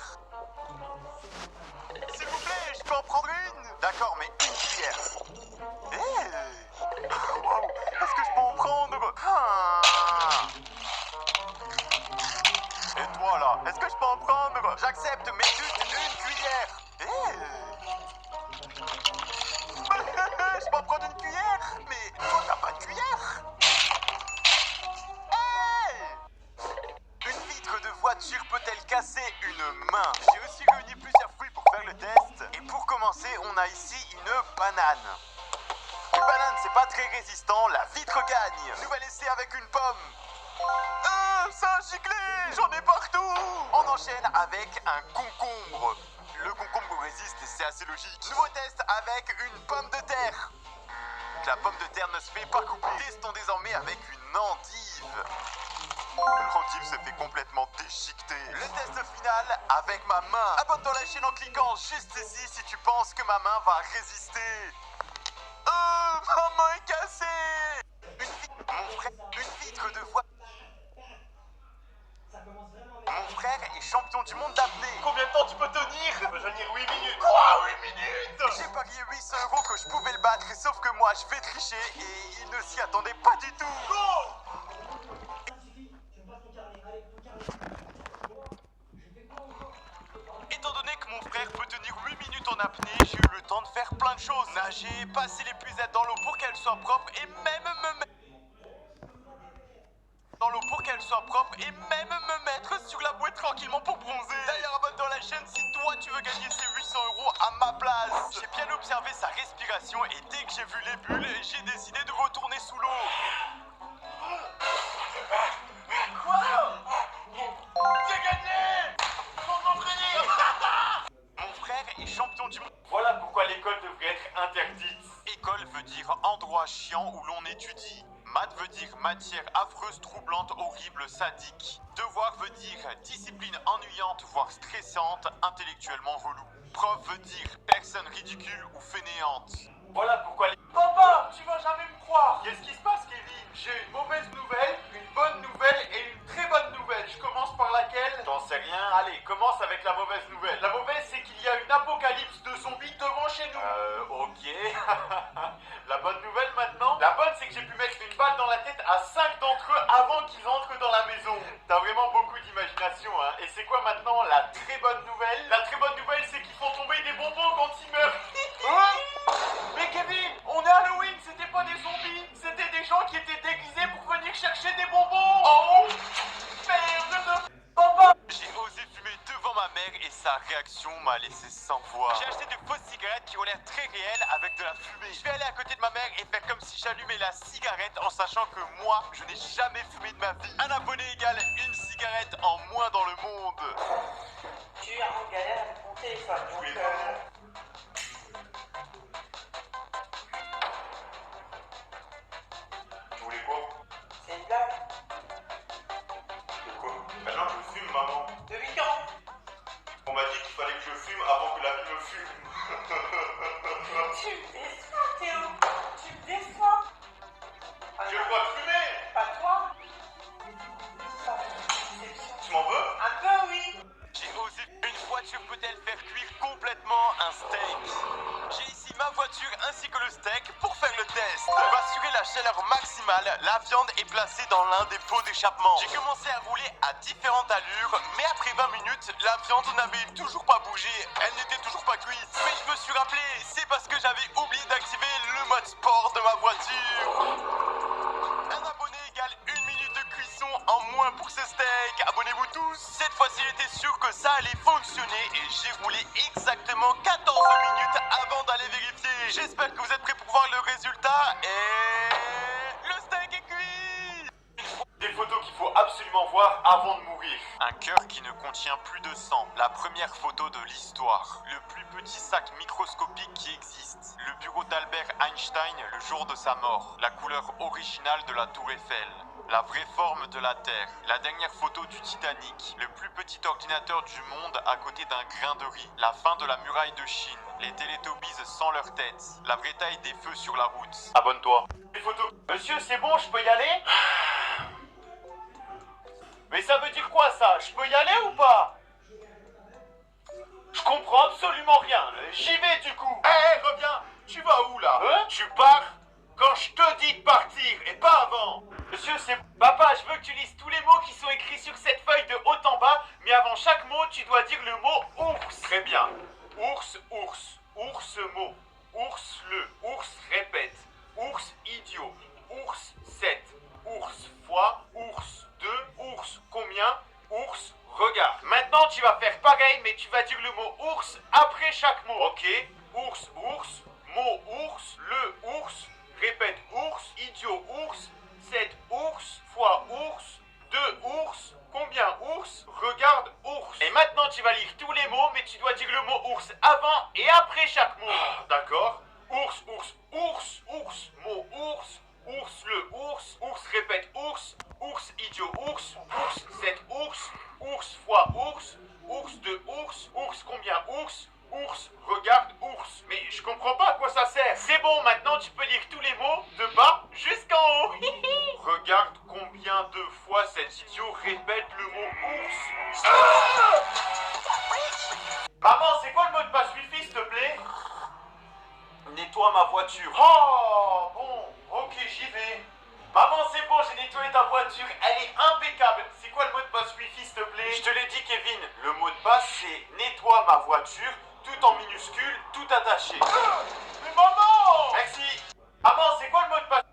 cuillère. S'il vous plaît, je peux en prendre une? D'accord, mais une cuillère. Wow, est-ce que je peux en prendre? Et toi là, est-ce que je peux en prendre? J'accepte, mais juste une cuillère. Je peux en prendre une cuillère? Mais toi t'as pas de cuillère? Une vitre de voiture peut-elle casser une main? J'ai aussi réuni plusieurs fruits pour faire le test. Et pour commencer, on a ici une banane. Une banane, c'est pas très résistant, la vitre gagne. Nouvel essai avec une pomme. Ça a giclé, j'en ai partout. On enchaîne avec un concombre. Le concombre résiste et c'est assez logique. Nouveau test avec une pomme de terre. La pomme de terre ne se fait pas couper. Testons désormais avec une endive. L'endive se fait complètement déchiqueter. Le test final avec ma main. Abonne-toi à la chaîne en cliquant juste ici si tu penses que ma main va résister. Ma main est cassée. Une vitre de voix. Mon frère est champion du monde d'apnée. Combien de temps tu peux tenir? Je peux tenir 8 minutes. Quoi, 8 minutes? J'ai parié 800 € que je pouvais le battre, sauf que moi je vais tricher et il ne s'y attendait pas du tout. Go! Étant donné que mon frère peut tenir 8 minutes en apnée, j'ai eu le temps de faire plein de choses. Nager, passer l'épuisette dans l'eau pour qu'elle soit propre et même me mettre dans l'eau pour qu'elle soit propre et même me mettre sur la bouée tranquillement pour bronzer. D'ailleurs, abonne-toi à la chaîne si toi tu veux gagner ces 800 € à ma place. J'ai bien observé sa respiration et dès que j'ai vu les bulles, j'ai décidé de retourner sous l'eau. Quoi? J'ai gagné! Faut m'entraîner! Mon frère est champion du monde. Voilà pourquoi l'école devrait être interdite. École veut dire endroit chiant où l'on étudie. Maths veut dire matière affreuse, troublante, horrible, sadique. Devoir veut dire discipline ennuyante, voire stressante, intellectuellement relou. Prof veut dire personne ridicule ou fainéante. Voilà pourquoi les... Papa, tu vas jamais me croire. Qu'est-ce qui se passe, Kevin? J'ai une mauvaise nouvelle, une bonne nouvelle et une très bonne nouvelle. Je commence par laquelle? J'en sais rien. Allez, commence avec la mauvaise nouvelle. La mauvaise, c'est qu'il y a une apocalypse de zombies devant chez nous. Ok. La bonne nouvelle maintenant? La bonne, c'est que j'ai pu mettre une balle dans la tête à 5 d'entre eux avant qu'ils entrent dans la maison. T'as vraiment beaucoup d'imagination, hein. Et c'est quoi maintenant la très bonne nouvelle? La très bonne nouvelle, c'est qu'ils font tomber des bonbons quand ils meurent. Mais Kevin, on est Halloween, c'était pas des zombies, c'était des gens qui étaient déguisés pour venir chercher des bonbons. Oh merde. Papa. J'ai osé fumer devant ma mère et sa réaction m'a laissé sans voix. J'ai acheté de fausses cigarettes qui ont l'air très réelles avec de la fumée. Je vais aller à côté de ma mère et faire comme si j'allumais la cigarette en sachant que moi, je n'ai jamais fumé de ma vie. Un abonné égale une cigarette en moins dans le monde. Je suis en galère avec mon téléphone, donc Tu voulais quoi? c'est une blague. De quoi? Maintenant je fume, maman. De 8 ans. On m'a dit qu'il fallait que je fume avant que la vie me fume. Tu me déçois, Théo. Tu me déçois. J'ai le droit de fumer. Pas toi. Tu m'en veux? Un peu, oui. J'ai osé. Une voiture peut-elle faire cuire complètement un steak? J'ai ici ma voiture ainsi que le steak pour faire le test. Pour assurer la chaleur maximale, la viande est placée dans l'un des pots d'échappement. J'ai commencé à rouler à différentes allures, mais après 20 minutes, la viande n'avait toujours pas bougé. Elle n'était toujours pas cuite. Mais je me suis rappelé, c'est parce que j'avais oublié d'activer le mode sport de ma voiture. Un abonné égale 1 minute de cuisson en moins pour ce steak. Abonnez-vous tous. Cette fois-ci, j'étais sûr que ça allait fonctionner et j'ai roulé exactement 14 minutes avant d'aller vérifier. J'espère que vous êtes prêts pour voir le résultat et... le steak est cuit. Des photos qu'il faut absolument voir avant de mourir. Un cœur qui ne contient plus de sang. La première photo de l'histoire. Le plus petit sac microscopique qui existe. Le bureau d'Albert Einstein le jour de sa mort. La couleur originale de la tour Eiffel. La vraie forme de la Terre. La dernière photo du Titanic. Le plus petit ordinateur du monde à côté d'un grain de riz. La fin de la muraille de Chine. Les Télétobies sans leur tête. La vraie taille des feux sur la route. Abonne-toi. Des photos. Monsieur, c'est bon, je peux y aller? Mais ça veut dire quoi ça? Je peux y aller ou pas? dois dire le mot ours. Très bien. Ours, ours, ours mot, ours le, ours répète, ours idiot, ours 7, ours fois, ours 2, ours combien, ours regarde. Maintenant tu vas faire pareil mais tu vas dire le mot ours après chaque mot. Ok. Ours, ours, mot ours, le ours, répète ours, idiot ours, 7 ours, fois ours, 2 ours, combien ours, regarde ours. Et maintenant tu vas lire tous les mots mais tu dois dire le mot ours avant et après chaque mot. D'accord. Ours, ours, ours, ours, mot ours, ours le ours, ours répète ours, ours idiot ours, ours 7 ours, ours fois ours, ours 2 ours, ours combien ours, ours regarde ours. Mais je comprends pas à quoi ça sert. C'est bon, maintenant tu peux lire tous les mots de bas jusqu'en haut. Regarde combien de fois cet idiot répète le mot ours. Maman, c'est quoi le mot de passe wifi s'il te plaît? Nettoie ma voiture. Oh, bon, ok, j'y vais. Maman, c'est bon, j'ai nettoyé ta voiture, elle est impeccable. C'est quoi le mot de passe wifi s'il te plaît? Je te l'ai dit Kevin, le mot de passe c'est nettoie ma voiture, tout en minuscule, tout attaché. Mais maman! Merci. Maman, c'est quoi le mot de passe?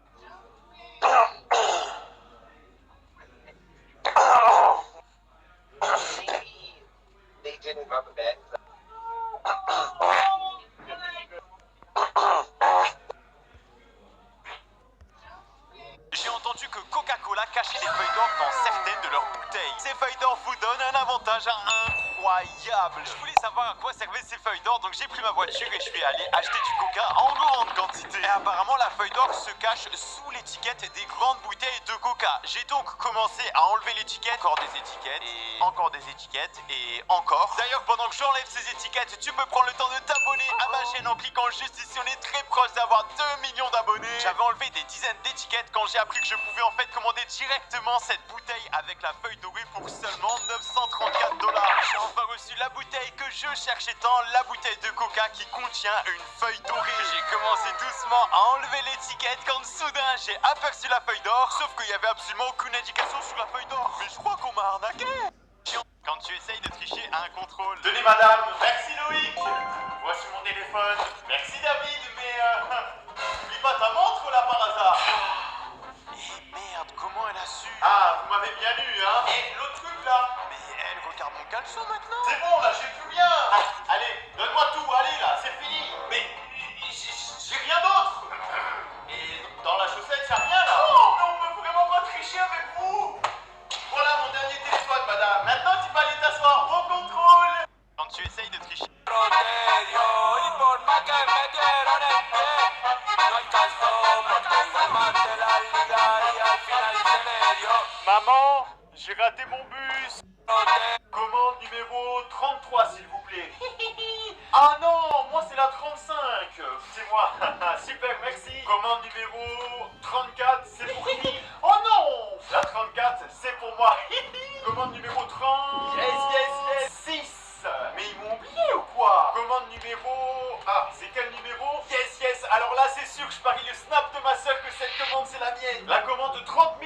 They didn't rubber band. J'ai entendu que Coca-Cola cachait des feuilles d'or dans certaines de leurs bouteilles. Ces feuilles d'or vous donnent un avantage incroyable. Je voulais savoir à quoi servaient ces feuilles d'or, donc j'ai pris ma voiture et je suis allé acheter du coca en grande quantité. Et apparemment la feuille d'or se cache sous l'étiquette des grandes bouteilles de coca. J'ai donc commencé à enlever l'étiquette, encore des étiquettes, et encore des étiquettes, et encore. D'ailleurs pendant que j'enlève ces étiquettes, tu peux prendre le temps de t'abonner à ma chaîne en cliquant juste ici, on est très proche d'avoir 2 millions d'abonnés. J'avais enlevé des dizaines d'étiquettes quand j'ai appris que je pouvais en fait commander directement cette bouteille avec la feuille dorée pour seulement 934 $. J'ai enfin reçu la bouteille que je cherchais tant, la bouteille de coca qui contient une feuille dorée. J'ai commencé doucement à enlever l'étiquette quand soudain j'ai aperçu la feuille d'or, sauf qu'il y avait absolument aucune indication sur la feuille d'or. Mais je crois qu'on m'a arnaqué. Quand tu essayes de tricher à un contrôle. Tenez madame, merci Loïc. Voici mon téléphone. Merci David, mais n'oublie pas ta montre là par hasard. Eh merde, comment elle a su? Ah, vous m'avez bien lu, hein. Et l'autre truc là. Mais elle regarde mon caleçon maintenant. C'est bon, là, j'ai plus rien. Allez, donne-moi tout, allez, là, c'est fini. Mais j'ai rien d'autre. Et dans la chaussette, y'a rien, là. Oh, mais on peut vraiment pas tricher avec vous. Voilà mon dernier téléphone, madame. Maintenant, tu vas aller t'asseoir au contrôle. Quand tu essayes de tricher. Maman, j'ai raté mon bus. Commande numéro 33, s'il vous plaît. Ah non, moi c'est la 35. C'est moi. Super, merci. Commande numéro 34, c'est pour qui? Oh non, la 34, c'est pour moi. Commande numéro 30. Yes. 6. Mais ils m'ont oublié ou quoi? Commande numéro... Ah, c'est quel numéro? Yes. Alors là, c'est sûr que je parie le snap de ma soeur que cette commande, c'est la mienne. La commande de 30